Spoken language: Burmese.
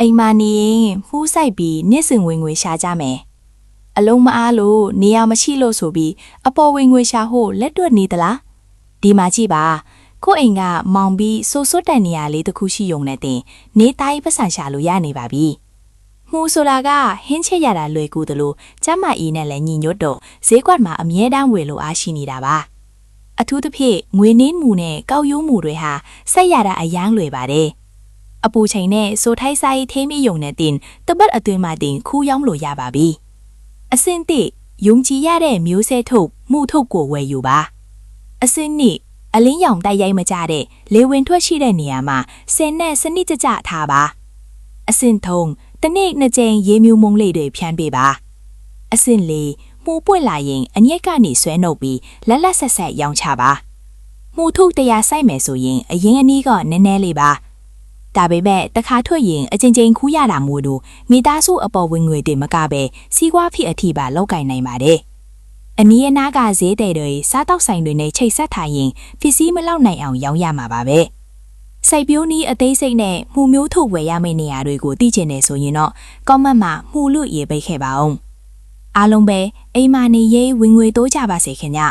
အိမ်မာနေရင်မှုဆိုင်ပြီးနှစ်စဉ်ဝင်ငွေရှာကြမယ်အလုံးမအားလို့နေရာမရှိလို့ဆိုပြီးအပေါ်ဝင်ငွေရှာဖို့လက်တွက်နေသလားဒီမှာကြည့်ပါကိုအိမ်ကမောင်ပြီးဆိုစွတ်တဲ့နေရာလေးတစ်ခုရှိုံနဲ့တင်နေတိုင်းပတ်စံရှာလို့ရနေပါပြီမှုဆိုတာကဟင်းချက်ရတာလွယ်ကူသလိုကျမအီနဲ့လည်းညီညွတ်တော့ဈေးကွက်မှာအမြဲတမ်းဝယ်လို့အားရှိနေတာပါအထူးသဖြင့်ငွေနှင်းမှုနဲ့ကောက်ရိုးမှုတွေဟာဆက်ရတာအယမ်းလွယ်ပါတယ်အပူချိန်နဲ့ဆိုထိုက်ဆိုင်ထိမိယုံနဲ့တင်တပတ်အတွင်းမှာတင်ခူးရောက်လို့ရပါပြီအစင်းတစ်ယုံကြည်ရတဲ့မျိုးစဲထုတ်မှုထုတ်ကိုဝယ်ယူပါအစင်းနှစ်အလင်းရောင်တိုက်ရိုက်မကြတဲ့လေဝင်ထွက်ရှိတဲ့နေရာမှာဆင်နဲ့စနစ်ကြကြထားပါအစင်းထုံတနေ့နှစ်ကြိမ်ရေမြူမုံလေးတွေဖြန်းပေးပါအစင်းလေးမှုပွင့်လာရင်အညက်ကနေဆွဲနှုတ်ပြီးလက်လက်ဆက်ဆက်ရောင်းချပါမှုထုတ်တရားဆိုင်မယ်ဆိုရင်အရင်အနည်းကနည်းနည်းလေးပါဒါပေမဲ့တခါထွက်ရင်အချင်းချင်းခူးရတာမို့လို့မိသားစုအပေါ်ဝင်ငွေတွေမကပဲစီးပွားဖြစ်အထိပါလောက်ကင်နိုင်ပါတယ်အနီးအနားကဈေးတဲ့တွေစားတောက်ဆိုင်တွေနဲ့ချိတ်ဆက်ထားရင်ပစ္စည်းမလောက်နိုင်အောင်ရောင်းရမှာပါပဲစိုက်ပျိုးနည်းအသေးစိတ်နဲ့မှုမျိုးထုတ်ဝယ်ရမယ့်နေရာတွေကိုသိချင်နေဆိုရင်တော့ comment မှာမှုလို့ရေးပေးခဲ့ပါအောင်အားလုံးပဲအိမ်မာနေရေးဝင်ငွေတိုးကြပါစေခင်ဗျ